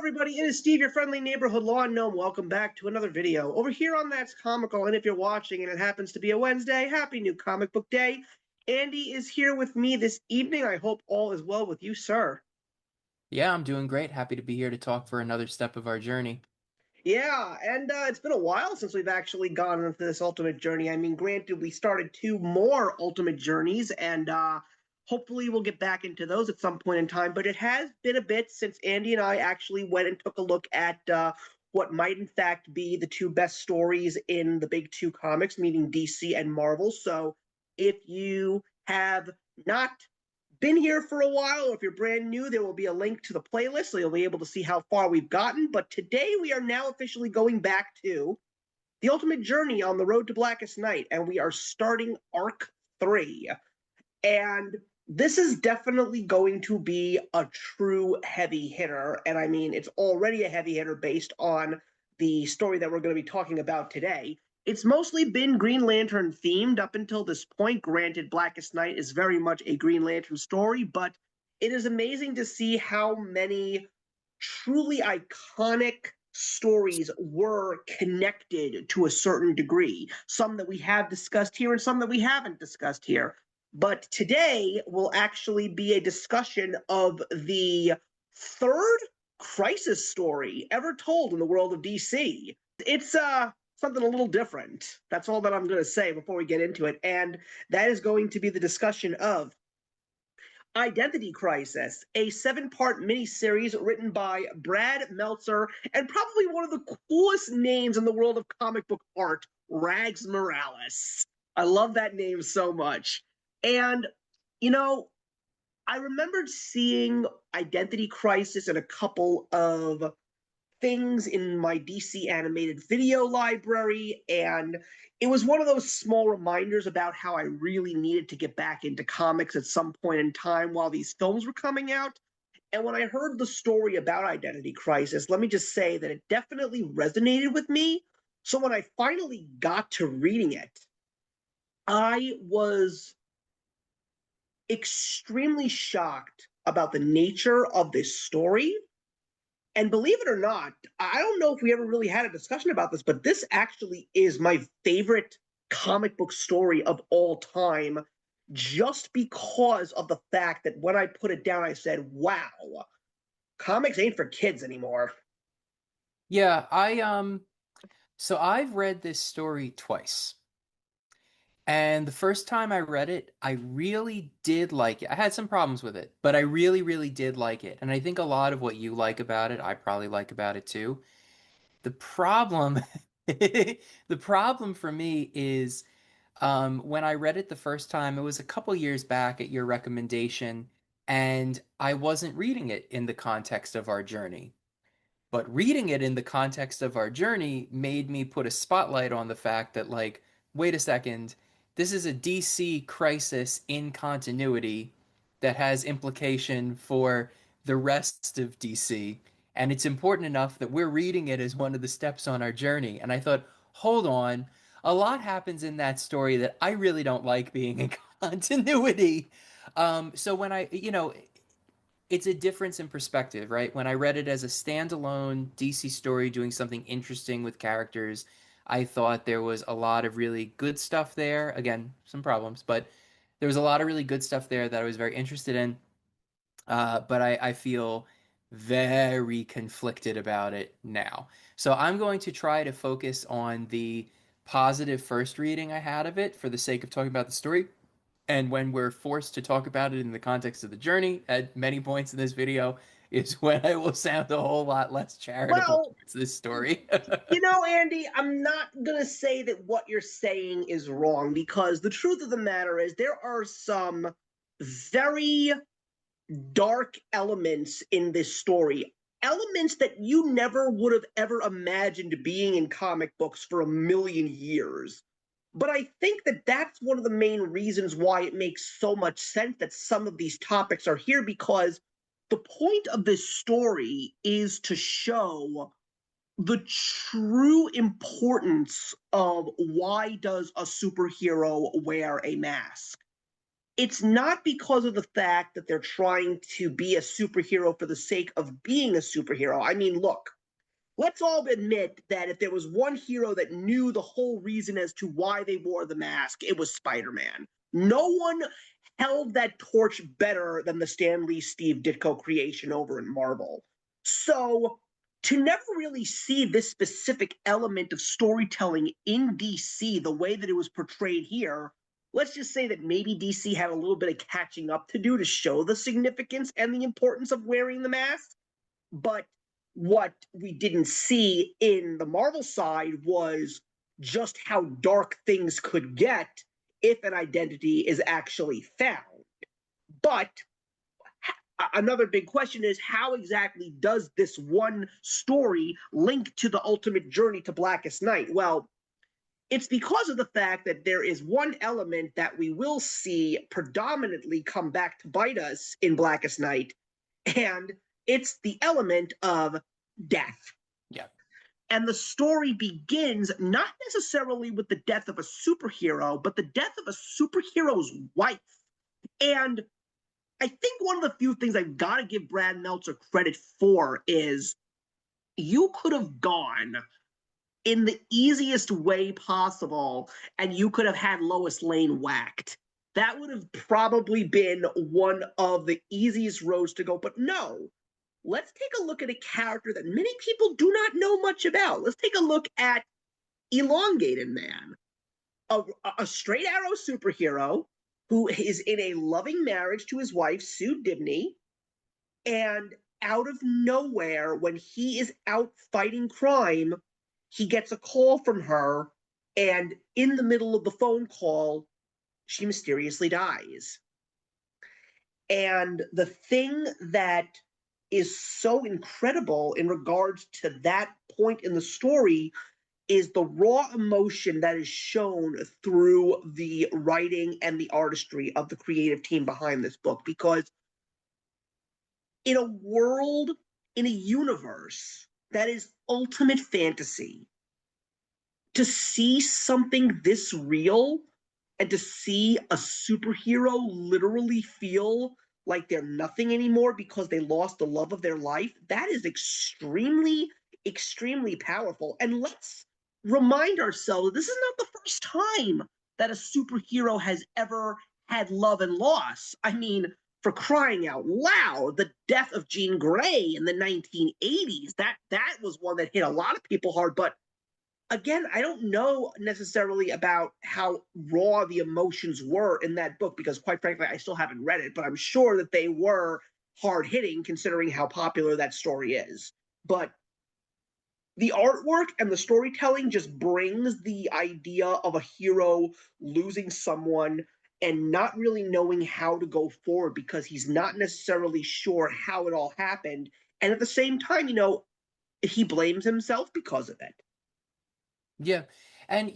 everybody, it is Steve, your friendly neighborhood lawn gnome. Welcome back to another video over here on That's Comical. And if you're watching and it happens to be a Wednesday, happy new comic book day. Andy is here with me this evening. I hope all is well with you, sir. Yeah, I'm doing great. Happy to be here to talk for another step of our journey. Yeah, and it's been a while since we've actually gone into this ultimate journey. I mean, granted, we started two more ultimate journeys, and hopefully we'll get back into those at some point in time. But it has been a bit since Andy and I actually went and took a look at what might, in fact, be the two best stories in the big two comics, meaning DC and Marvel. So if you have not been here for a while, or if you're brand new, there will be a link to the playlist, so you'll be able to see how far we've gotten. But today we are now officially going back to the ultimate journey on the road to Blackest Night, and we are starting Arc 3. And this is definitely going to be a true heavy hitter. And I mean, it's already a heavy hitter based on the story that we're going to be talking about today. It's mostly been Green Lantern themed up until this point. Granted, Blackest Night is very much a Green Lantern story, but it is amazing to see how many truly iconic stories were connected to a certain degree. Some that we have discussed here and some that we haven't discussed here. But today will actually be a discussion of the third crisis story ever told in the world of DC. It's something a little different. That's all that I'm going to say before we get into it. And that is going to be the discussion of Identity Crisis, a 7-part miniseries written by Brad Meltzer and probably one of the coolest names in the world of comic book art, Rags Morales. I love that name so much. And, you know, I remembered seeing Identity Crisis in a couple of things in my DC animated video library, and it was one of those small reminders about how I really needed to get back into comics at some point in time while these films were coming out. And when I heard the story about Identity Crisis, let me just say that it definitely resonated with me. So when I finally got to reading it, I was extremely shocked about the nature of this story. And believe it or not, I don't know if we ever really had a discussion about this, but this actually is my favorite comic book story of all time, just because of the fact that when I put it down, I said, wow, comics ain't for kids anymore. Yeah, so I've read this story twice. And the first time I read it, I really did like it. I had some problems with it, but I really, really did like it. And I think a lot of what you like about it, I probably like about it too. The problem, the problem for me is when I read it the first time, it was a couple years back at your recommendation, and I wasn't reading it in the context of our journey. But reading it in the context of our journey made me put a spotlight on the fact that, like, wait a second, this is a DC crisis in continuity that has implication for the rest of DC. And it's important enough that we're reading it as one of the steps on our journey. And I thought, hold on, a lot happens in that story that I really don't like being in continuity. So when it's a difference in perspective, right? When I read it as a standalone DC story doing something interesting with characters, I thought there was a lot of really good stuff there. Again, some problems, but there was a lot of really good stuff there that I was very interested in. But I feel very conflicted about it now. So I'm going to try to focus on the positive first reading I had of it for the sake of talking about the story. And when we're forced to talk about it in the context of the journey at many points in this video, is when I will sound a whole lot less charitable Well, towards this story. Andy, I'm not going to say that what you're saying is wrong, because the truth of the matter is there are some very dark elements in this story, elements that you never would have ever imagined being in comic books for a million years. But I think that that's one of the main reasons why it makes so much sense that some of these topics are here, because the point of this story is to show the true importance of why does a superhero wear a mask. it's not because of the fact that they're trying to be a superhero for the sake of being a superhero. I mean, look, let's all admit that if there was one hero that knew the whole reason as to why they wore the mask, it was Spider-Man. No one held that torch better than the Stan Lee Steve Ditko creation over in Marvel. So to never really see this specific element of storytelling in DC the way that it was portrayed here, let's just say that maybe DC had a little bit of catching up to do to show the significance and the importance of wearing the mask. But what we didn't see in the Marvel side was just how dark things could get if an identity is actually found. But another big question is, how exactly does this one story link to the ultimate journey to Blackest Night? Well, it's because of the fact that there is one element that we will see predominantly come back to bite us in Blackest Night, and it's the element of death. Yeah. And the story begins not necessarily with the death of a superhero, but the death of a superhero's wife. And I think one of the few things I've got to give Brad Meltzer credit for is you could have gone in the easiest way possible and you could have had Lois Lane whacked. That would have probably been one of the easiest roads to go. But no, let's take a look at a character that many people do not know much about. Let's take a look at Elongated Man, a straight arrow superhero who is in a loving marriage to his wife, Sue Dibney, and out of nowhere, when he is out fighting crime, he gets a call from her, and in the middle of the phone call, she mysteriously dies. And the thing that is so incredible in regards to that point in the story is the raw emotion that is shown through the writing and the artistry of the creative team behind this book. Because in a world, in a universe that is ultimate fantasy, to see something this real and to see a superhero literally feel like they're nothing anymore because they lost the love of their life, that is extremely, extremely powerful. And let's remind ourselves that this is not the first time that a superhero has ever had love and loss. I mean, for crying out loud, the death of Jean Grey in the 1980s, that was one that hit a lot of people hard. But again, I don't know necessarily about how raw the emotions were in that book because, quite frankly, I still haven't read it, but I'm sure that they were hard hitting considering how popular that story is. But the artwork and the storytelling just brings the idea of a hero losing someone and not really knowing how to go forward because he's not necessarily sure how it all happened. And at the same time, he blames himself because of it. Yeah. And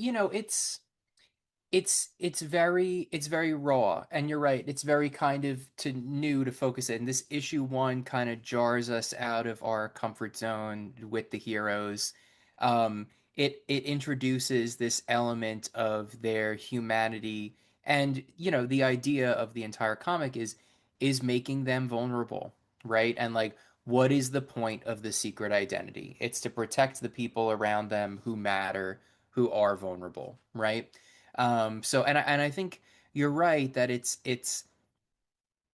it's very raw, and you're right, it's very kind of to new to focus it, and this issue one kind of jars us out of our comfort zone with the heroes. It introduces this element of their humanity, and the idea of the entire comic is making them vulnerable, right? And like, what is the point of the secret identity? It's to protect the people around them who matter, who are vulnerable, right? So and I think you're right that it's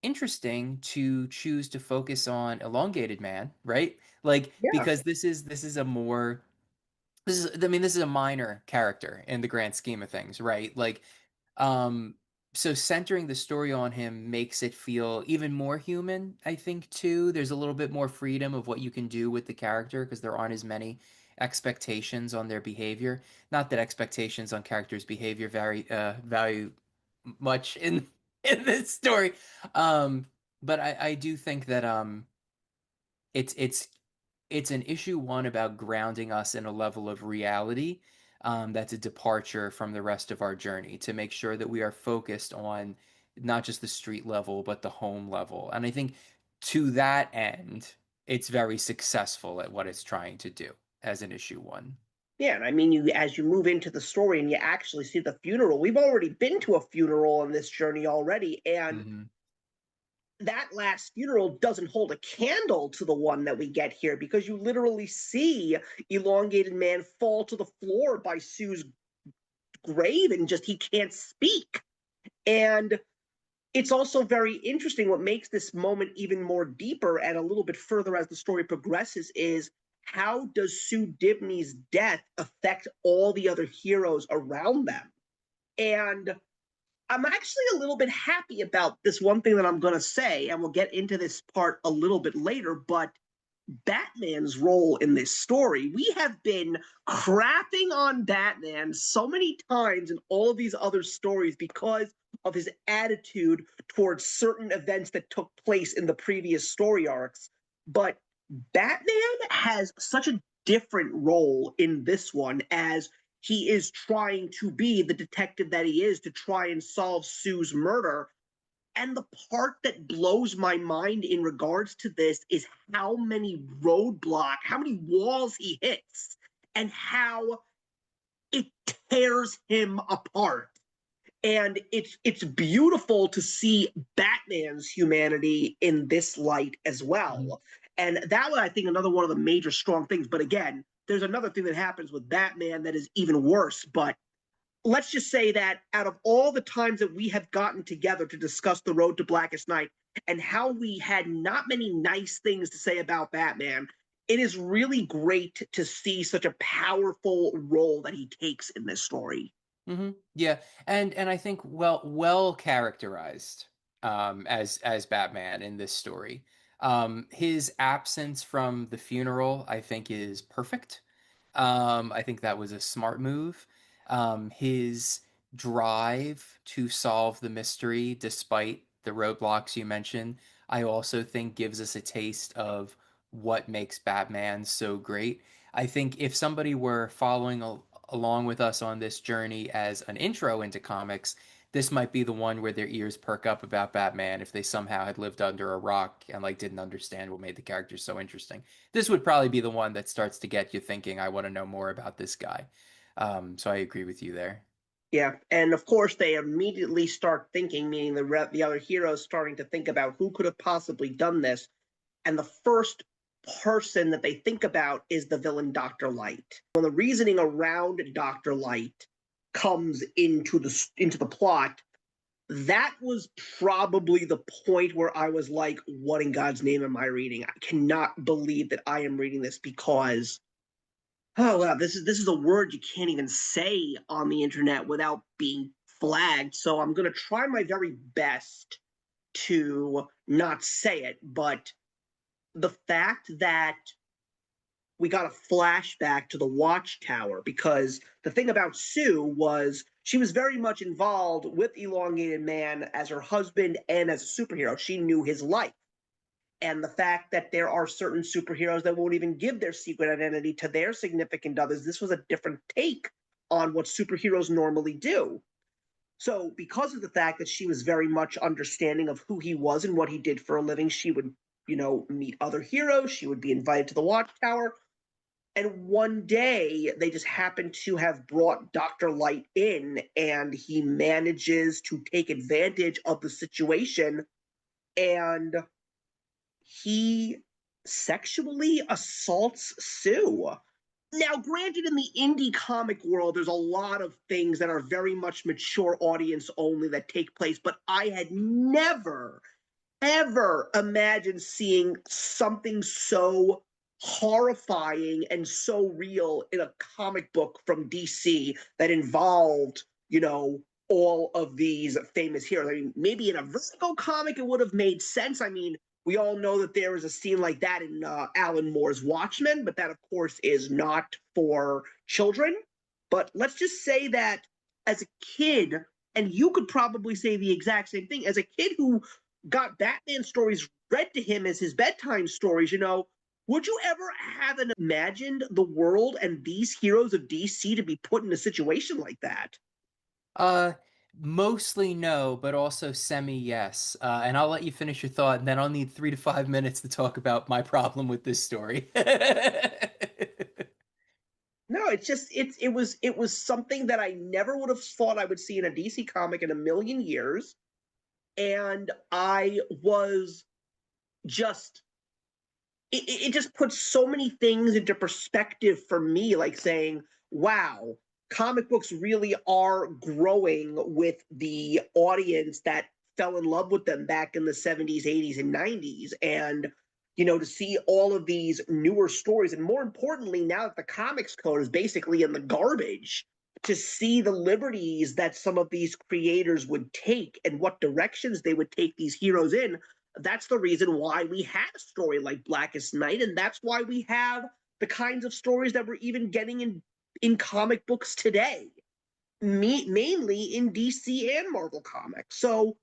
interesting to choose to focus on Elongated Man, right? Like, Yeah. because this is a more this is I mean, this is a minor character in the grand scheme of things, right? Like, um, so centering the story on him makes it feel even more human, I think, too. There's a little bit more freedom of what you can do with the character because there aren't as many expectations on their behavior. Not that expectations on characters' behavior value much in in this story. Um, but I do think that it's it's it's an issue one about grounding us in a level of reality, that's a departure from the rest of our journey to make sure that we are focused on not just the street level but the home level. And I think to that end, it's very successful at what it's trying to do as an issue one. Yeah, and I mean, you as you move into the story and you actually see the funeral. We've already been to a funeral on this journey already, and Hmm. that last funeral doesn't hold a candle to the one that we get here because you literally see elongated man fall to the floor by Sue's grave and just he can't speak. And it's also very interesting. What makes this moment even more deeper and a little bit further as the story progresses is how does Sue Dibney's death affect all the other heroes around them? And I'm actually a little bit happy about this one thing that I'm going to say, and we'll get into this part a little bit later, but Batman's role in this story. We have been crapping on Batman so many times in all of these other stories because of his attitude towards certain events that took place in the previous story arcs. But Batman has such a different role in this one as he is trying to be the detective that he is to try and solve Sue's murder. And the part that blows my mind in regards to this is how many how many walls he hits, and how it tears him apart. And it's beautiful to see Batman's humanity in this light as Hmm. well. And that was, I think, another one of the major strong things. But again, there's another thing that happens with Batman that is even worse. But let's just say that out of all the times that we have gotten together to discuss the road to Blackest Night and how we had not many nice things to say about Batman, it is really great to see such a powerful role that he takes in this story. Yeah, and I think well characterized as Batman in this story. His absence from the funeral, I think, is perfect. I think that was a smart move. His drive to solve the mystery, despite the roadblocks you mentioned, I also think gives us a taste of what makes Batman so great. I think if somebody were following along with us on this journey as an intro into comics, this might be the one where their ears perk up about Batman if they somehow had lived under a rock and like didn't understand what made the character so interesting. This would probably be the one that starts to get you thinking, I want to know more about this guy. So I agree with you there. Yeah, and of course they immediately start thinking, meaning the other heroes starting to think about who could have possibly done this, and the first person that they think about is the villain Dr. Light. When the reasoning around Dr. Light comes into the plot, that was probably the point where I was like, what in God's name am I reading? I cannot believe that I am reading this because oh wow, this is a word you can't even say on the internet without being flagged. So I'm gonna try my very best to not say it, but the fact that we got a flashback to the Watchtower because the thing about Sue was she was very much involved with Elongated Man as her husband and as a superhero. She knew his life. And the fact that there are certain superheroes that won't even give their secret identity to their significant others, this was a different take on what superheroes normally do. So, because of the fact that she was very much understanding of who he was and what he did for a living, she would, meet other heroes. She would be invited to the Watchtower. And one day they just happen to have brought Dr. Light in, and he manages to take advantage of the situation and he sexually assaults Sue. Now, granted, in the indie comic world, there's a lot of things that are very much mature audience only that take place, but I had never, ever imagined seeing something so horrifying and so real in a comic book from DC that involved, all of these famous heroes. I mean, maybe in a Vertigo comic it would have made sense. I mean, we all know that there is a scene like that in Alan Moore's Watchmen, but that, of course, is not for children. But let's just say that as a kid, and you could probably say the exact same thing, as a kid who got Batman stories read to him as his bedtime stories, would you ever have imagined the world and these heroes of DC to be put in a situation like that? Uh, Mostly no, but also semi yes. And I'll let you finish your thought, and then I'll need 3 to 5 minutes to talk about my problem with this story. No, It's just it was something that I never would have thought I would see in a DC comic in a million years, and I was just it just puts so many things into perspective for me, like saying, wow, comic books really are growing with the audience that fell in love with them back in the 70s, 80s, and 90s. And, to see all of these newer stories, and more importantly, now that the comics code is basically in the garbage, to see the liberties that some of these creators would take and what directions they would take these heroes in. That's the reason why we had a story like Blackest Night, and that's why we have the kinds of stories that we're even getting in comic books today, mainly in DC and Marvel comics. So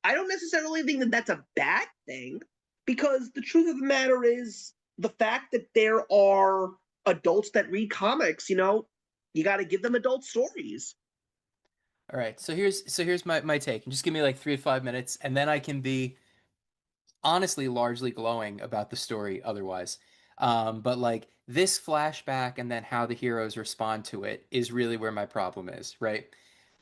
I don't necessarily think that that's a bad thing, because the truth of the matter is the fact that there are adults that read comics. You got to give them adult stories. All right, so here's my take, and just give me like 3 to 5 minutes, and then I can be honestly largely glowing about the story otherwise. But like this flashback and then how the heroes respond to it is really where my problem is, right?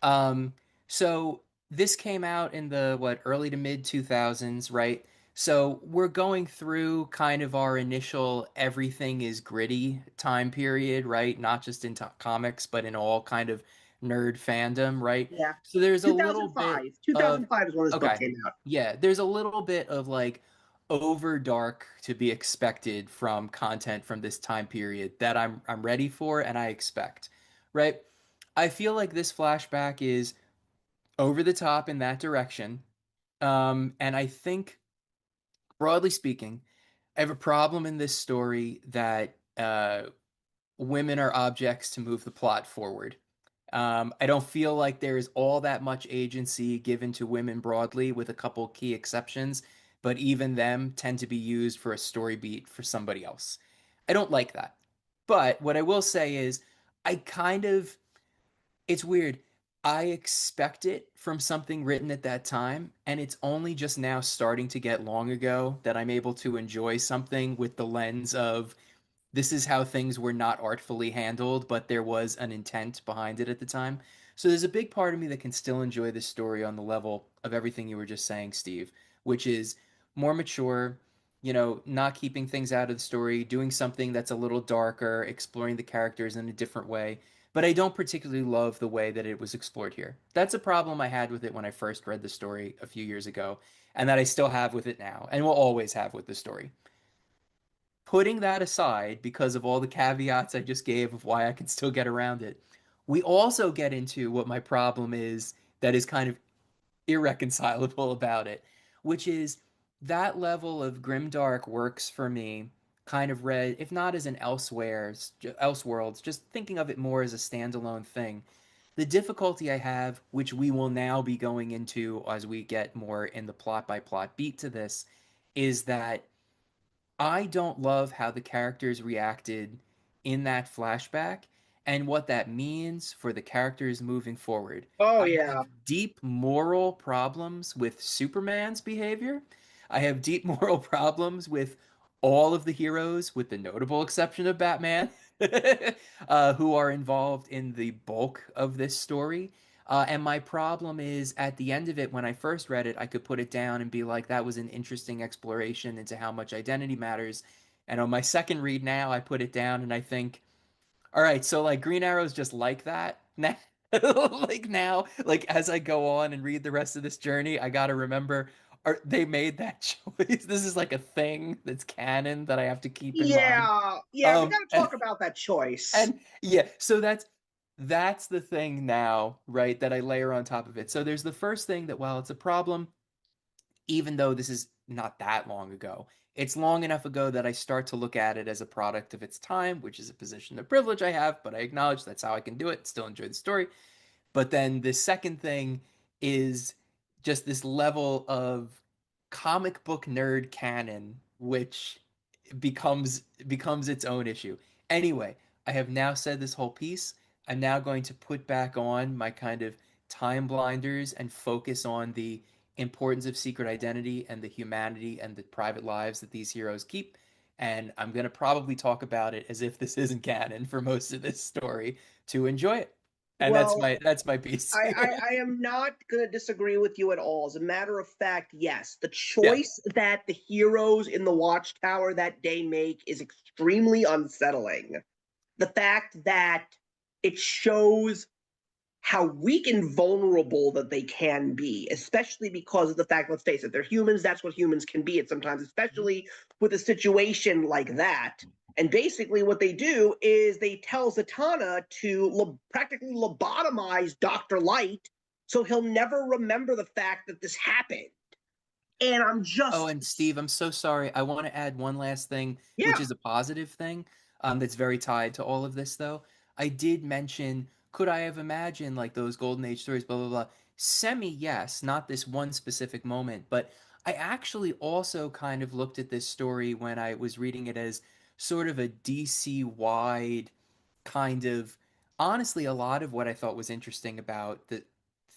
Um, so this came out in the what early to mid 2000s, right? So we're going through kind of our initial everything is gritty time period, right? Not just in comics, but in all kind of nerd fandom, right? Yeah. So there's a little bit 2005. of 2005 is when this book okay, came out. yeah, there's a little bit of like over dark to be expected from content from this time period that I'm ready for and I expect, right? I feel like this flashback is over the top in that direction. And I think, broadly speaking, I have a problem in this story that women are objects to move the plot forward. I don't feel like there is all that much agency given to women broadly, with a couple key exceptions, but even them tend to be used for a story beat for somebody else. I don't like that. But what I will say is, I kind of, it's weird. I expect it from something written at that time, and it's only just now starting to get long ago that I'm able to enjoy something with the lens of this is how things were not artfully handled, but there was an intent behind it at the time. So there's a big part of me that can still enjoy this story on the level of everything you were just saying, Steve, which is more mature, not keeping things out of the story, doing something that's a little darker, exploring the characters in a different way. But I don't particularly love the way that it was explored here. That's a problem I had with it when I first read the story a few years ago, and that I still have with it now, and will always have with the story. Putting that aside, because of all the caveats I just gave of why I can still get around it, we also get into what my problem is that is kind of irreconcilable about it, which is that level of grimdark works for me, kind of read, if not as an Elseworlds, just thinking of it more as a standalone thing. The difficulty I have, which we will now be going into as we get more in the plot by plot beat to this, is that I don't love how the characters reacted in that flashback and what that means for the characters moving forward. Oh I yeah. have deep moral problems with Superman's behavior. I have deep moral problems with all of the heroes, with the notable exception of Batman, who are involved in the bulk of this story. And my problem is at the end of it, when I first read it, I could put it down and be like, that was an interesting exploration into how much identity matters. And on my second read now, I put it down and I think, all right, so like Green Arrow's just like that now. Like now, like as I go on and read the rest of this journey, I gotta remember, they made that choice. This is like a thing that's canon that I have to keep in mind. Yeah, yeah, we Um, got to talk about that choice. and yeah, so that's the thing now, right, that I layer on top of it. So there's the first thing that while it's a problem, even though this is not that long ago, it's long enough ago that I start to look at it as a product of its time, which is a position of privilege I have, but I acknowledge that's how I can do it, still enjoy the story. But then the second thing is just this level of comic book nerd canon, which becomes its own issue. Anyway, I have now said this whole piece. I'm now going to put back on my kind of time blinders and focus on the importance of secret identity and the humanity and the private lives that these heroes keep. and I'm going to probably talk about it as if this isn't canon for most of this story to enjoy it. And Well, that's my piece. I am not going to disagree with you at all. As a matter of fact, yes, the Yeah. choice that the heroes in the Watchtower that day make is extremely unsettling. The fact that it shows how weak and vulnerable that they can be, especially because of the fact, let's face it, they're humans. That's what humans can be at sometimes, especially with a situation like that. And basically, what they do is they tell Zatanna to practically lobotomize Dr. Light so he'll never remember the fact that this happened. And I'm Oh, just, and Steve, I'm so sorry. I want to add one last thing, which yeah, is a positive thing, that's very tied to all of this, though. I did mention, could I have imagined like those Golden Age stories, blah, blah, blah. Semi, yes, not this one specific moment, but I actually also kind of looked at this story when I was reading it as sort of a DC wide kind of, honestly, a lot of what I thought was interesting about the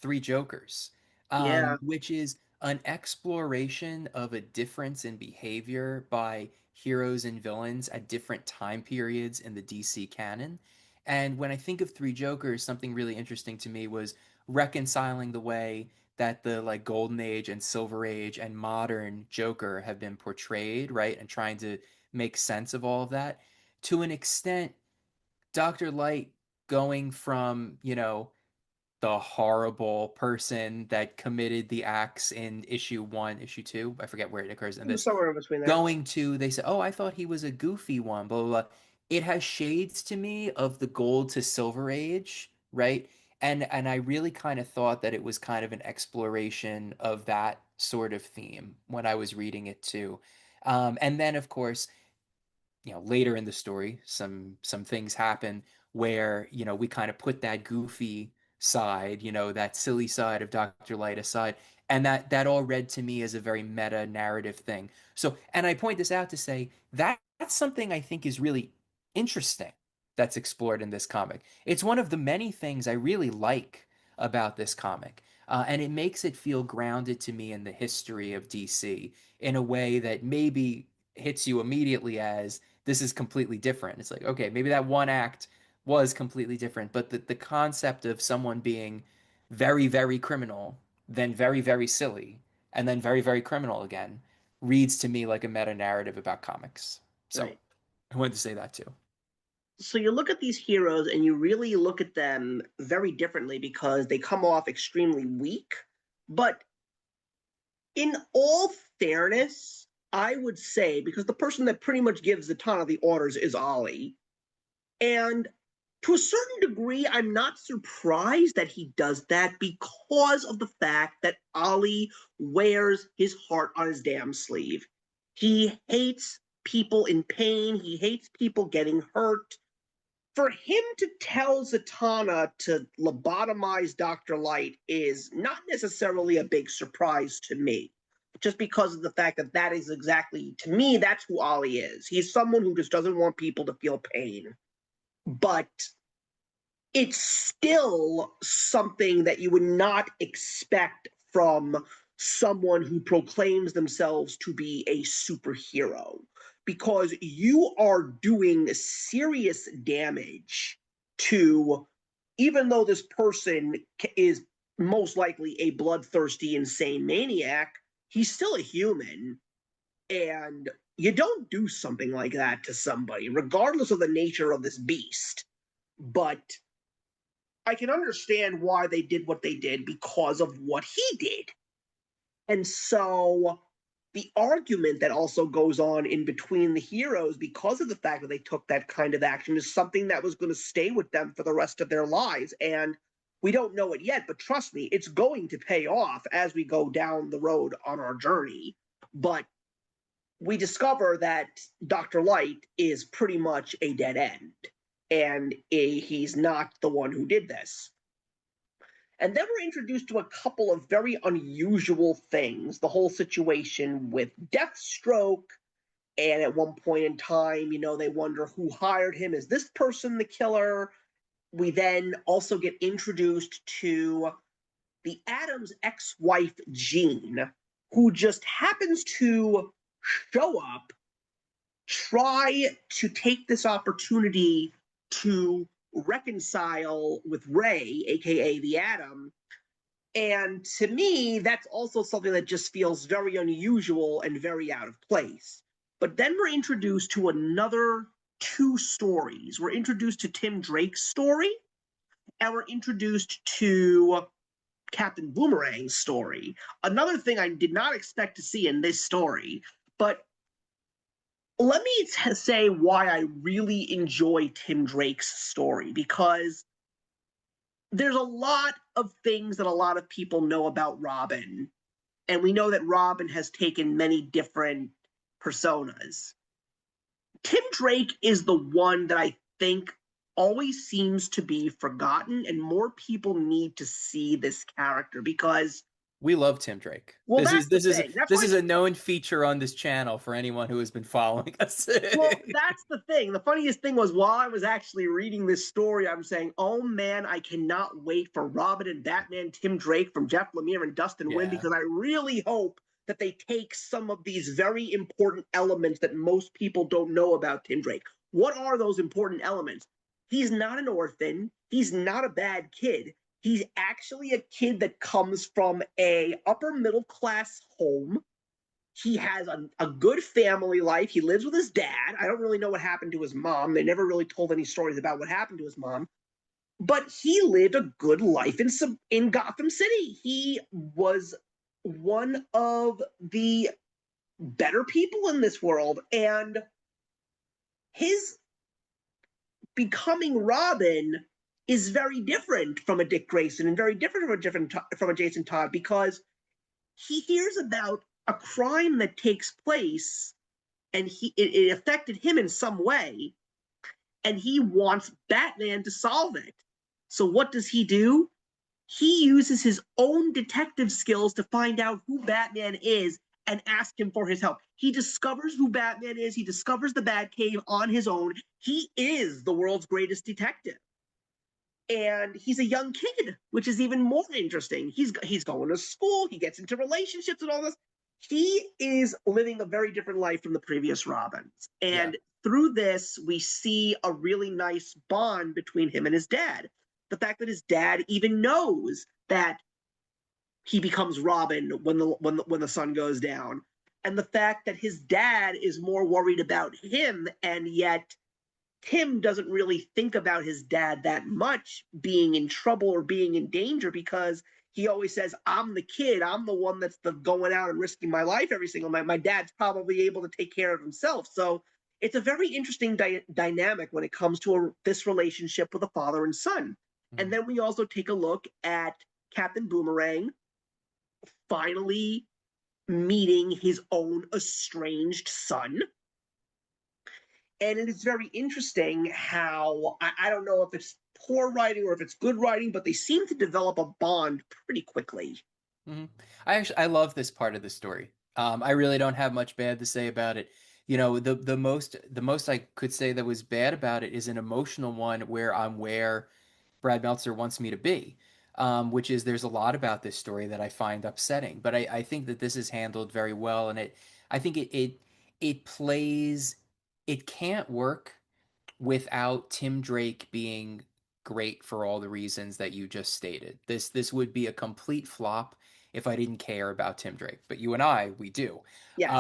Three Jokers, yeah, which is an exploration of a difference in behavior by heroes and villains at different time periods in the DC canon. And when I think of Three Jokers, something really interesting to me was reconciling the way that the like Golden Age and Silver Age and modern Joker have been portrayed, right? And trying to make sense of all of that. To an extent, Dr. Light going from, the horrible person that committed the acts in issue one, issue two. I forget where it occurs in this. somewhere in between there. Going to, they say, oh, I thought he was a goofy one, blah, blah, blah. It has shades to me of the gold to silver age, right? And I really kind of thought that it was kind of an exploration of that sort of theme when I was reading it too. And then, of course, later in the story some things happen where we kind of put that goofy side, that silly side of Dr. Light aside, and that all read to me as a very meta narrative thing. So, and I point this out to say that's something I think is really interesting that's explored in this comic. It's one of the many things I really like about this comic. And it makes it feel grounded to me in the history of DC in a way that maybe hits you immediately as this is completely different. It's like, okay, maybe that one act was completely different, but the concept of someone being very, very criminal, then very, very silly, and then very, very criminal again reads to me like a meta narrative about comics. So Right. I wanted to say that too. So you look at these heroes and you really look at them very differently because they come off extremely weak. But in all fairness, I would say, because the person that pretty much gives a ton of the orders is Ollie. And to a certain degree, I'm not surprised that he does that because of the fact that Ollie wears his heart on his damn sleeve. He hates people in pain, he hates people getting hurt. For him to tell Zatanna to lobotomize Dr. Light is not necessarily a big surprise to me, just because of the fact that that is exactly, to me, that's who Ollie is. He's someone who just doesn't want people to feel pain. But it's still something that you would not expect from someone who proclaims themselves to be a superhero, because you are doing serious damage to, even though this person is most likely a bloodthirsty, insane maniac, he's still a human. And you don't do something like that to somebody, regardless of the nature of this beast. But I can understand why they did what they did because of what he did. And so the argument that also goes on in between the heroes because of the fact that they took that kind of action is something that was going to stay with them for the rest of their lives. And we don't know it yet, but trust me, it's going to pay off as we go down the road on our journey. But we discover that Dr. Light is pretty much a dead end, and he's not the one who did this. And then we're introduced to a couple of very unusual things. The whole situation with Deathstroke, and at one point in time, they wonder who hired him. Is this person the killer? We then also get introduced to the Atom's ex-wife, Jean, who just happens to show up try to take this opportunity to reconcile with Ray, aka the Atom. And to me, that's also something that just feels very unusual and very out of place. But then we're introduced to another two stories. We're introduced to Tim Drake's story, and we're introduced to Captain Boomerang's story. Another thing I did not expect to see in this story, but let me say why I really enjoy Tim Drake's story, because there's a lot of things that a lot of people know about Robin, and we know that Robin has taken many different personas. Tim Drake is the one that I think always seems to be forgotten, and more people need to see this character because, We love Tim Drake. well, that's the thing. That's This why is a known feature on this channel for anyone who has been following us. well, that's the thing. The funniest thing was while I was actually reading this story, I'm saying, oh man, I cannot wait for Robin and Batman Tim Drake from Jeff Lemire and Dustin Wynn, Yeah. because I really hope that they take some of these very important elements that most people don't know about Tim Drake. What are those important elements? He's not an orphan. He's not a bad kid. He's actually a kid that comes from a upper middle class home. He has a good family life. He lives with his dad. I don't really know what happened to his mom. They never really told any stories about what happened to his mom. But he lived a good life in Gotham City. He was one of the better people in this world. And his becoming Robin is very different from a Dick Grayson and very different from a Jason Todd, because he hears about a crime that takes place and it affected him in some way, and he wants Batman to solve it. So what does he do? He uses his own detective skills to find out who Batman is and ask him for his help. He discovers who Batman is. He discovers the Batcave on his own. He is the world's greatest detective. And he's a young kid, which is even more interesting. He's going to school. He gets into relationships and all this. He is living a very different life from the previous Robins. Yeah. And through this, we see a really nice bond between him and his dad. The fact that his dad even knows that he becomes Robin when the sun goes down, and the fact that his dad is more worried about him, and yet Tim doesn't really think about his dad that much being in trouble or being in danger, because he always says, I'm the kid. I'm the one that's going out and risking my life every single night. My dad's probably able to take care of himself. So it's a very interesting dynamic when it comes to this relationship with a father and son. Mm-hmm. And then we also take a look at Captain Boomerang finally meeting his own estranged son. And it is very interesting how, I don't know if it's poor writing or if it's good writing, but they seem to develop a bond pretty quickly. Mm-hmm. I love this part of the story. I really don't have much bad to say about it. You know, the most I could say that was bad about it is an emotional one where I'm where Brad Meltzer wants me to be, which is there's a lot about this story that I find upsetting. But I think that this is handled very well, and I think it plays. It can't work without Tim Drake being great for all the reasons that you just stated. This would be a complete flop if I didn't care about Tim Drake. But you and I, we do. Yes.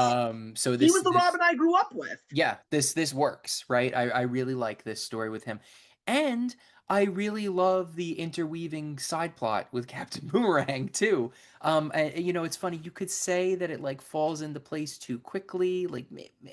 So He this was the this Robin I grew up with. yeah, this works, right? I really like this story with him. And I really love the interweaving side plot with Captain Boomerang too. You know, it's funny, you could say that it like falls into place too quickly, like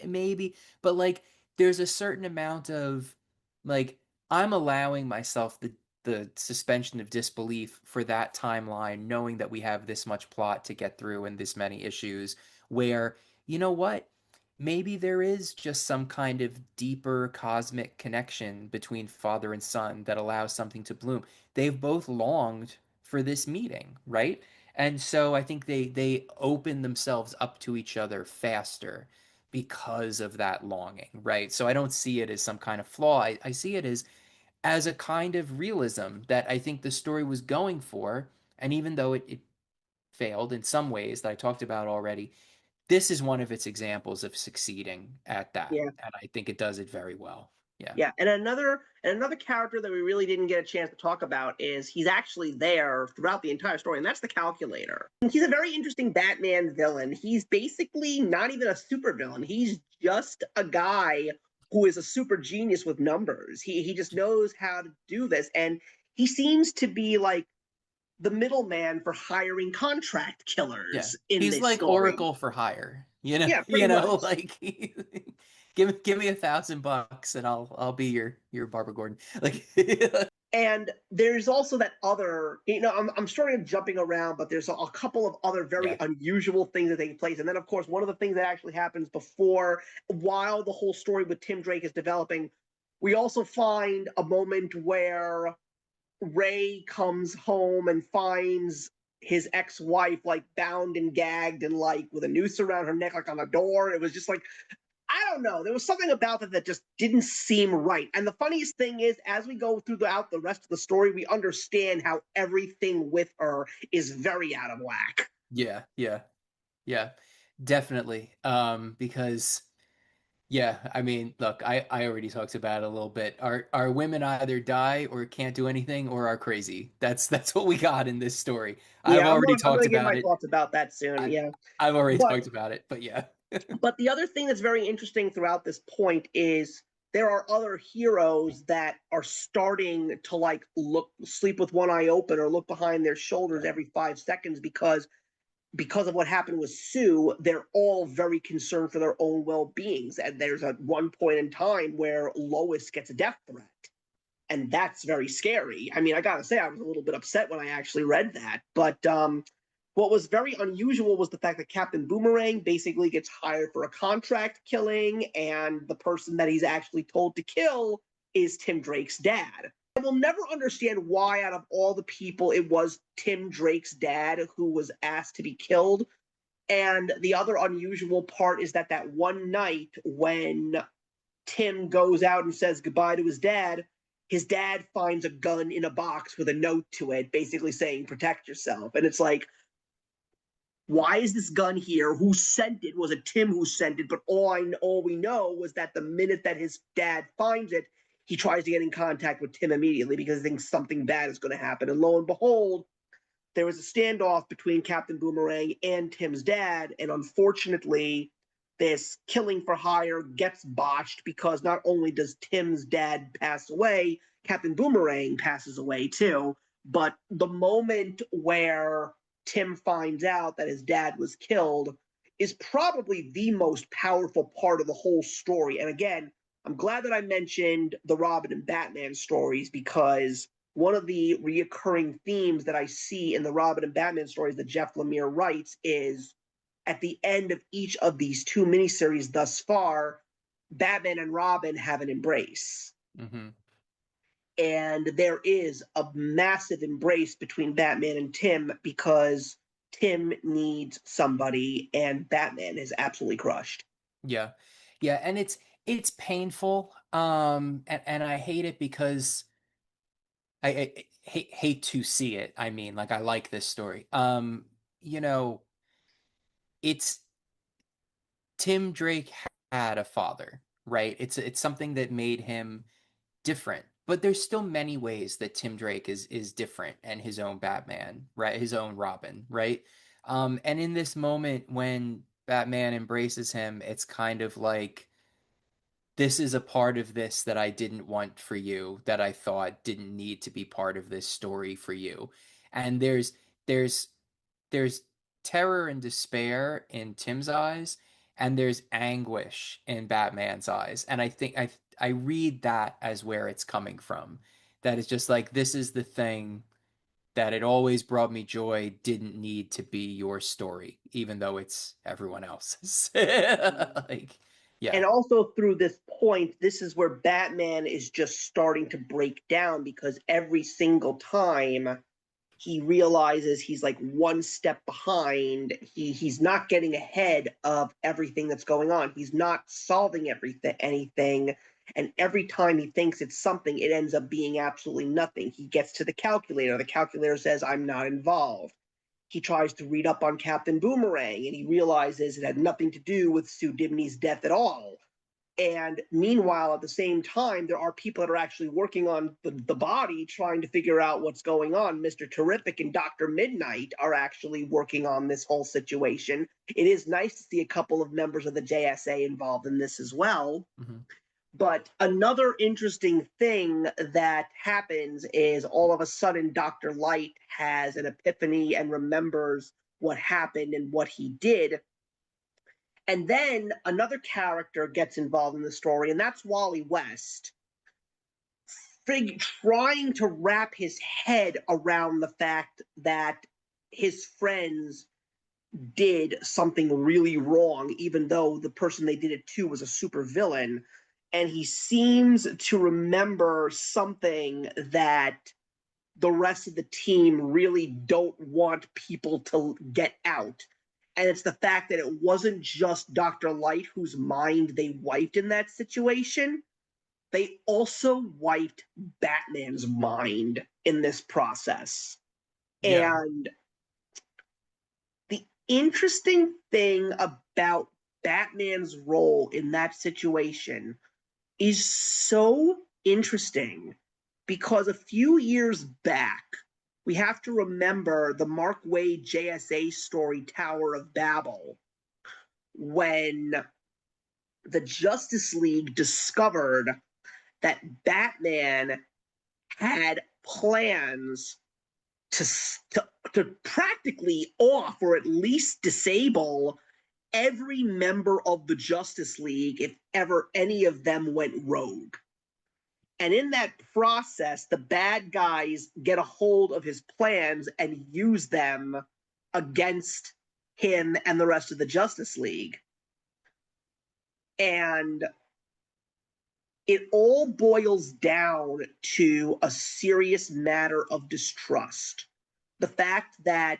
maybe, but like there's a certain amount of like I'm allowing myself the suspension of disbelief for that timeline, knowing that we have this much plot to get through and this many issues where, you know what? Maybe there is just some kind of deeper cosmic connection between father and son that allows something to bloom. They've both longed for this meeting, right? And so I think they open themselves up to each other faster because of that longing, right? So I don't see it as some kind of flaw. I see it as a kind of realism that I think the story was going for. And even though it failed in some ways that I talked about already, this is one of its examples of succeeding at that, Yeah. and I think it does it very well. Yeah. Yeah, and another character that we really didn't get a chance to talk about is he's actually there throughout the entire story, and that's the Calculator. He's a very interesting Batman villain. He's basically not even a supervillain. He's just a guy who is a super genius with numbers. He just knows how to do this, and he seems to be like the middleman for hiring contract Yeah. killers in He's this like story. Oracle for hire. You know, Yeah, pretty much. like give me $1,000 and I'll be your Barbara Gordon. Like And there's also that other, I'm starting to jumping around, but there's a couple of other very yeah. unusual things that take place. And then, of course, one of the things that actually happens while the whole story with Tim Drake is developing, we also find a moment where Ray comes home and finds his ex-wife like bound and gagged and like with a noose around her neck, like on a door. It was just like, I don't know. There was something about it that just didn't seem right. And the funniest thing is, as we go throughout the rest of the story, we understand how everything with her is very out of whack. Yeah, yeah, yeah, definitely. Because yeah, I mean, look, I already talked about it a little bit. Our women either die or can't do anything or are crazy. That's what we got in this story. I've Yeah, I'm already going. I'm talked going to give about my it. thoughts about that soon. I, Yeah, I've already but talked about it, but yeah. the other thing that's very interesting throughout this point is there are other heroes that are starting to like sleep with one eye open or look behind their shoulders Yeah. every 5 seconds because of what happened with Sue. They're all very concerned for their own well-beings. And there's at one point in time where Lois gets a death threat. And that's very scary. I mean, I gotta say, I was a little bit upset when I actually read that. But what was very unusual was the fact that Captain Boomerang basically gets hired for a contract killing, and the person that he's actually told to kill is Tim Drake's dad. I will never understand why, out of all the people, it was Tim Drake's dad who was asked to be killed. And the other unusual part is that one night when Tim goes out and says goodbye to his dad finds a gun in a box with a note to it, basically saying, protect yourself. And it's like, why is this gun here? Who sent it? Was it Tim who sent it? But all we know was that the minute that his dad finds it, he tries to get in contact with Tim immediately because he thinks something bad is going to happen. And lo and behold, there was a standoff between Captain Boomerang and Tim's dad. And unfortunately, this killing for hire gets botched because not only does Tim's dad pass away, Captain Boomerang passes away too. But the moment where Tim finds out that his dad was killed is probably the most powerful part of the whole story. And again, I'm glad that I mentioned the Robin and Batman stories because one of the reoccurring themes that I see in the Robin and Batman stories that Jeff Lemire writes is at the end of each of these two miniseries thus far, Batman and Robin have an embrace. Mm-hmm. And there is a massive embrace between Batman and Tim because Tim needs somebody and Batman is absolutely crushed. Yeah. Yeah, and it's painful. And I hate it because I hate to see it. I mean, like I like this story. You know, it's Tim Drake had a father, right? It's something that made him different. But there's still many ways that Tim Drake is different and his own Batman, right? His own Robin, right? And in this moment when Batman embraces him, it's kind of like this is a part of this that I didn't want for you, that I thought didn't need to be part of this story for you. And there's there's terror and despair in Tim's eyes, and there's anguish in Batman's eyes. And I think I read that as where it's coming from. That it's just like this is the thing that it always brought me joy, didn't need to be your story, even though it's everyone else's. Like, yeah. And also through this point, this is where Batman is just starting to break down because every single time he realizes he's like one step behind, he's not getting ahead of everything that's going on. He's not solving anything. And every time he thinks it's something, it ends up being absolutely nothing. He gets to the calculator. The calculator says, I'm not involved. he tries to read up on Captain Boomerang, and he realizes it had nothing to do with Sue Dibney's death at all. And meanwhile, at the same time, there are people that are actually working on the body, trying to figure out what's going on. Mr. Terrific and Dr. Midnight are actually working on this whole situation. It is nice to see a couple of members of the JSA involved in this as well. Mm-hmm. But another interesting thing that happens is all of a sudden Dr. Light has an epiphany and remembers what happened and what he did. And then another character gets involved in the story, and that's Wally West, trying to wrap his head around the fact that his friends did something really wrong, even though the person they did it to was a supervillain. And he seems to remember something that the rest of the team really don't want people to get out. And it's the fact that it wasn't just Dr. Light whose mind they wiped in that situation. They also wiped Batman's mind in this process. Yeah. And the interesting thing about Batman's role in that situation is so interesting because a few years back, we have to remember the Mark Waid JSA story Tower of Babel, when the Justice League discovered that Batman had plans to practically off or at least disable every member of the Justice League if ever any of them went rogue. And in that process, the bad guys get a hold of his plans and use them against him and the rest of the Justice League. And it all boils down to a serious matter of distrust. The fact that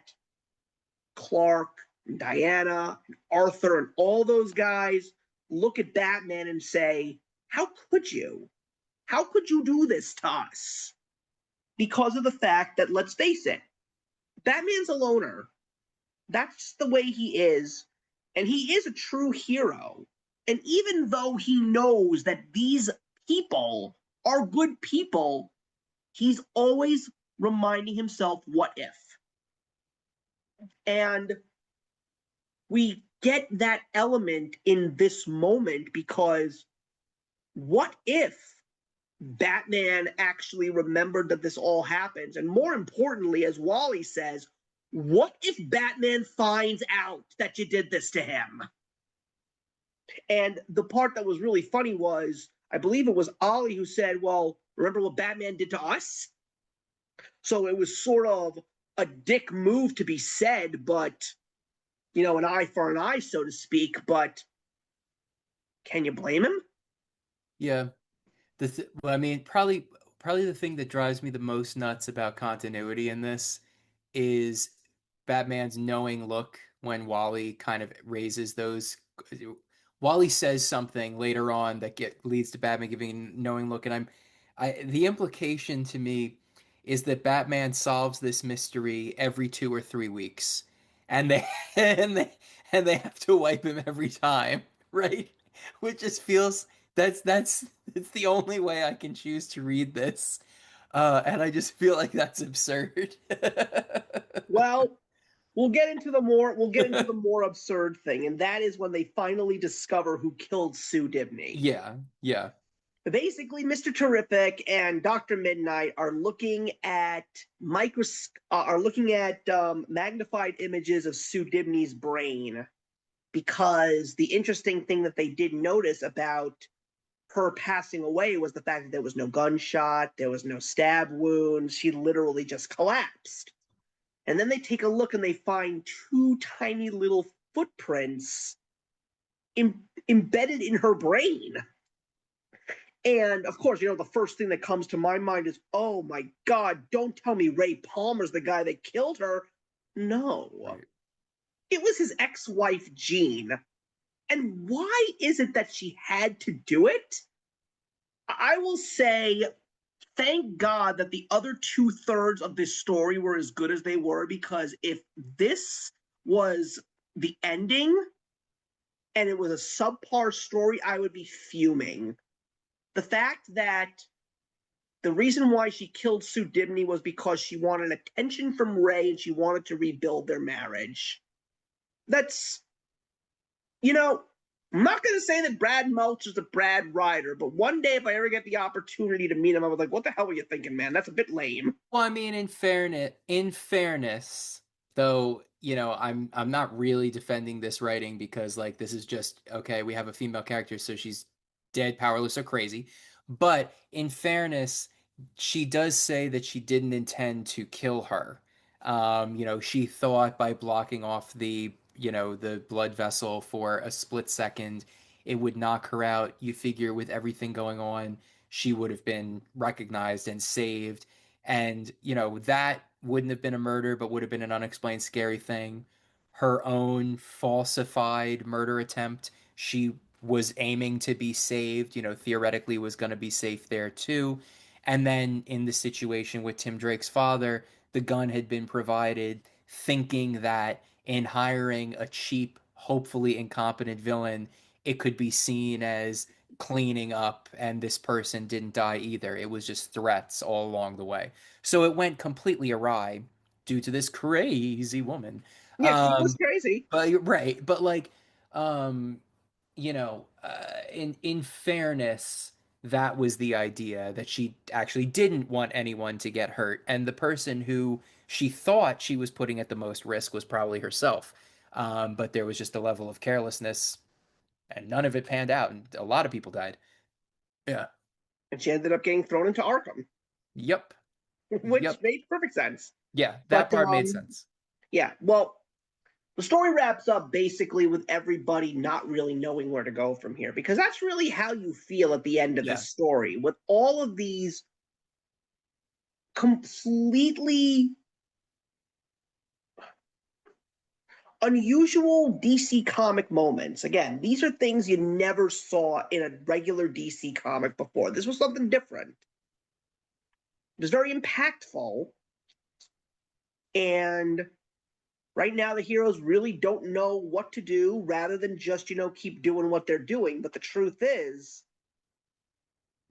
Clark, and Diana, and Arthur, and all those guys look at Batman and say, how could you? How could you do this to us? Because of the fact that, let's face it, Batman's a loner. That's the way he is. And he is a true hero. And even though he knows that these people are good people, he's always reminding himself, what if? And we get that element in this moment because what if Batman actually remembered that this all happens? And more importantly, as Wally says, what if Batman finds out that you did this to him? And the part that was really funny was, I believe it was Ollie who said, well, remember what Batman did to us? So it was sort of a dick move to be said, but, you know, an eye for an eye, so to speak. But can you blame him? Yeah. Well, I mean, probably the thing that drives me the most nuts about continuity in this is Batman's knowing look when Wally kind of raises those. Wally says something later on that leads to Batman giving a knowing look, and the implication to me is that Batman solves this mystery every 2 or 3 weeks, and they and they have to wipe him every time, right? Which just feels that's it's the only way I can choose to read this, and I just feel like that's absurd. Well, we'll get into the more absurd thing, and that is when they finally discover who killed Sue Dibney. Yeah, yeah. Basically, Mr. Terrific and Dr. Midnight are looking at magnified images of Sue Dibney's brain, because the interesting thing that they did notice about her passing away was the fact that there was no gunshot, there was no stab wound. She literally just collapsed. And then they take a look and they find two tiny little footprints embedded in her brain. And of course, you know, the first thing that comes to my mind is, oh my God, don't tell me Ray Palmer's the guy that killed her. No. Right. It was his ex-wife, Jean. And why is it that she had to do it? I will say, thank God that the other 2/3 of this story were as good as they were, because if this was the ending and it was a subpar story, I would be fuming. The fact that the reason why she killed Sue Dibney was because she wanted attention from Ray and she wanted to rebuild their marriage. That's, you know, I'm not going to say that Brad Meltzer's a bad writer, but one day if I ever get the opportunity to meet him, I was like, what the hell were you thinking, man? That's a bit lame. Well, I mean, in fairness, though, I'm not really defending this writing because like this is just okay, we have a female character, so she's dead, powerless, or crazy. But in fairness, she does say that she didn't intend to kill her. She thought by blocking off the blood vessel for a split second, it would knock her out. You figure with everything going on, she would have been recognized and saved, and that wouldn't have been a murder but would have been an unexplained scary thing. Her own falsified murder attempt, she was aiming to be saved, theoretically was going to be safe there too. And then in the situation with Tim Drake's father, the gun had been provided, thinking that in hiring a cheap, hopefully incompetent villain, it could be seen as cleaning up, and this person didn't die either. It was just threats all along the way. So it went completely awry due to this crazy woman. Yeah, she was crazy. But right, but like, um, in fairness, that was the idea, that she actually didn't want anyone to get hurt, and the person who she thought she was putting at the most risk was probably herself. But there was just a level of carelessness, and none of it panned out, and a lot of people died. Yeah. And she ended up getting thrown into Arkham, Yep. which Yep. made perfect sense. Yeah, that But part made sense. yeah, well, the story wraps up basically with everybody not really knowing where to go from here, because that's really how you feel at the end of Yeah. this story, with all of these completely unusual DC comic moments. Again, these are things you never saw in a regular DC comic before. This was something different. It was very impactful. And right now, the heroes really don't know what to do, rather than just, keep doing what they're doing. But the truth is,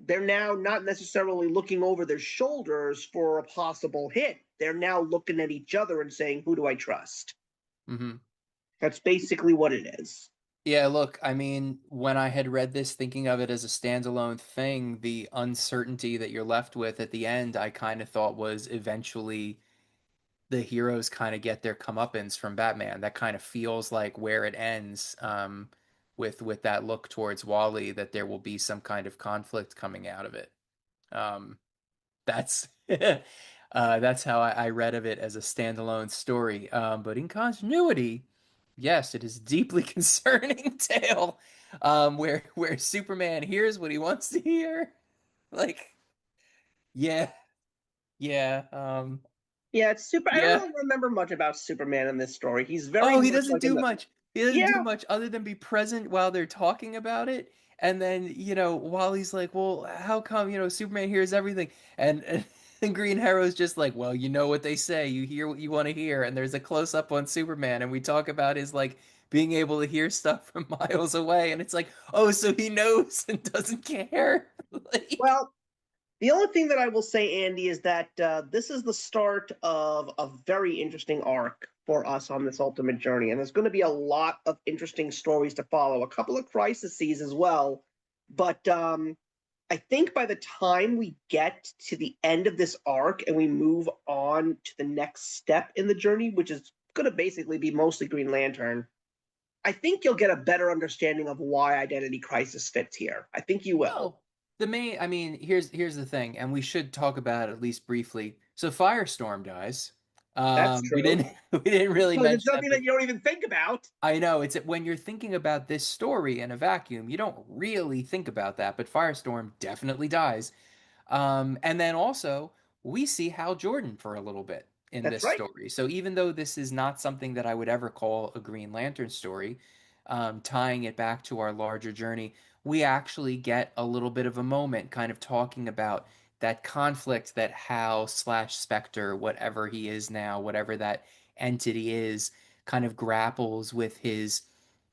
they're now not necessarily looking over their shoulders for a possible hit. They're now looking at each other and saying, who do I trust? Hmm. That's basically what it is. Yeah, look, I mean, when I had read this thinking of it as a standalone thing, the uncertainty that you're left with at the end, I kind of thought was eventually the heroes kind of get their comeuppance from Batman. That kind of feels like where it ends, with that look towards Wally, that there will be some kind of conflict coming out of it. Um, that's that's how I read of it as a standalone story. But in continuity, yes, it is a deeply concerning tale, where Superman hears what he wants to hear. Like, yeah, yeah, Yeah, it's super. I don't yeah. really remember much about Superman in this story. He's very Oh, he much doesn't like in do the. much. He doesn't do Yeah, much other than be present while they're talking about it. And then, Wally's like, well, how come, Superman hears everything? And Green Arrow's just like, well, you know what they say. You hear what you want to hear. And there's a close up on Superman. And we talk about his, like, being able to hear stuff from miles away. And it's like, oh, so he knows and doesn't care. Like, well, the only thing that I will say, Andy, is that this is the start of a very interesting arc for us on this ultimate journey. And there's going to be a lot of interesting stories to follow, a couple of crises as well. But I think by the time we get to the end of this arc and we move on to the next step in the journey, which is going to basically be mostly Green Lantern, I think you'll get a better understanding of why Identity Crisis fits here. I think you will. well, I mean, here's the thing, and we should talk about it at least briefly. So Firestorm dies. That's We true. didn't we didn't really Because it's mention that, something but that you don't even think about. I know it's when you're thinking about this story in a vacuum, you don't really think about that. But Firestorm definitely dies. And then also, we see Hal Jordan for a little bit in That's this right. story. So even though this is not something that I would ever call a Green Lantern story, tying it back to our larger journey, we actually get a little bit of a moment kind of talking about that conflict that Hal slash Spectre, whatever he is now, whatever that entity is, kind of grapples with his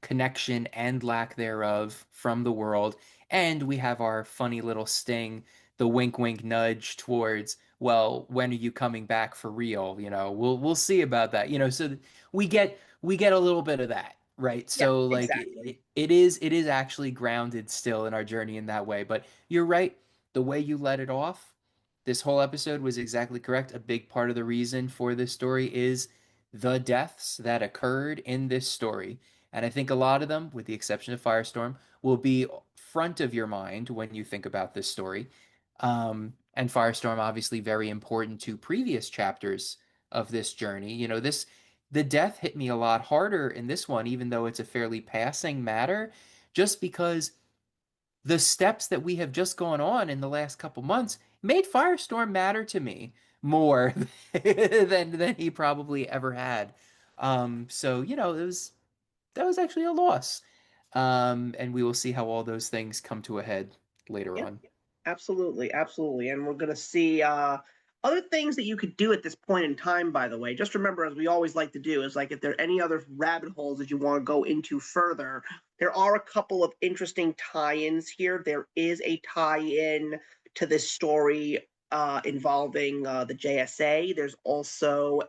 connection and lack thereof from the world. And we have our funny little sting, the wink wink nudge towards, well, when are you coming back for real? We'll see about that. So we get a little bit of that, right? Yeah, So like exactly. it is actually grounded still in our journey in that way. But you're right, the way you let it off, this whole episode was exactly correct. A big part of the reason for this story is the deaths that occurred in this story. And I think a lot of them, with the exception of Firestorm, will be front of your mind when you think about this story. And Firestorm, obviously, very important to previous chapters of this journey. The death hit me a lot harder in this one, even though it's a fairly passing matter, just because the steps that we have just gone on in the last couple months made Firestorm matter to me more than he probably ever had. So that was actually a loss. And we will see how all those things come to a head later Yeah, on. absolutely, absolutely. And we're gonna see other things that you could do at this point in time, by the way. Just remember, as we always like to do, is like if there are any other rabbit holes that you want to go into further, there are a couple of interesting tie-ins here. There is a tie-in to this story involving the JSA. There's also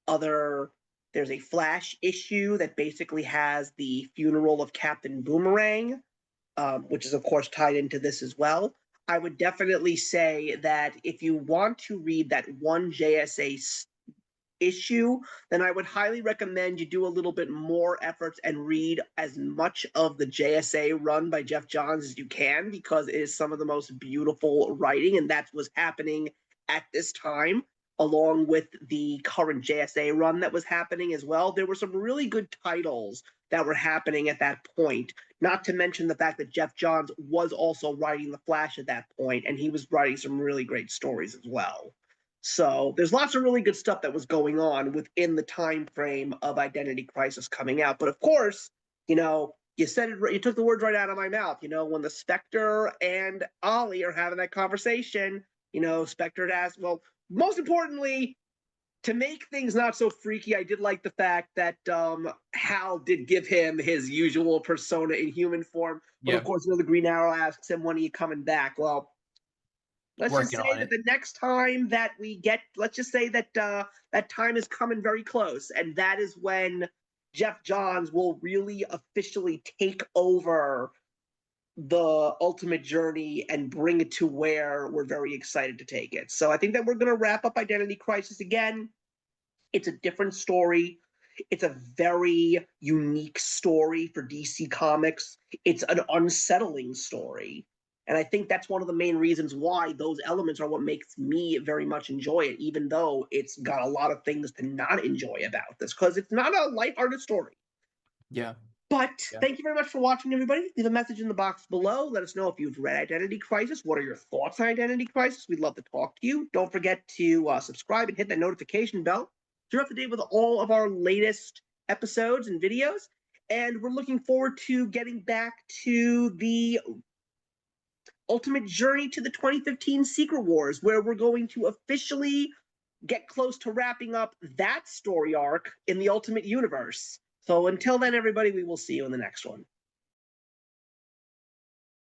other there's a Flash issue that basically has the funeral of Captain Boomerang, which is, of course, tied into this as well. I would definitely say that if you want to read that one JSA issue, then I would highly recommend you do a little bit more efforts and read as much of the JSA run by Geoff Johns as you can, because it is some of the most beautiful writing, and that's what's happening at this time, along with the current JSA run that was happening as well. There were some really good titles that were happening at that point, not to mention the fact that Geoff Johns was also writing The Flash at that point, and he was writing some really great stories as well. So there's lots of really good stuff that was going on within the time frame of Identity Crisis coming out. But of course, you said it. You took the words right out of my mouth. When the Spectre and Ollie are having that conversation, Spectre asks, well, most importantly, to make things not so freaky, I did like the fact that Hal did give him his usual persona in human form. But of Yeah, course, the Green Arrow asks him, when are you coming back? Well, let's just working say on that it. the next time that we get, let's just say that that time is coming very close, and that is when Geoff Johns will really officially take over the Ultimate Journey and bring it to where we're very excited to take it. So I think that we're going to wrap up Identity Crisis again. It's a different story. It's a very unique story for DC Comics. It's an unsettling story. And I think that's one of the main reasons why those elements are what makes me very much enjoy it, even though it's got a lot of things to not enjoy about this, because it's not a lighthearted story. Yeah, But yeah. thank you very much for watching, everybody. Leave a message in the box below. Let us know if you've read Identity Crisis. What are your thoughts on Identity Crisis? We'd love to talk to you. Don't forget to subscribe and hit that notification bell. You're up to date with all of our latest episodes and videos. And we're looking forward to getting back to the Ultimate Journey to the 2015 Secret Wars, where we're going to officially get close to wrapping up that story arc in the Ultimate Universe. So until then, everybody, we will see you in the next one.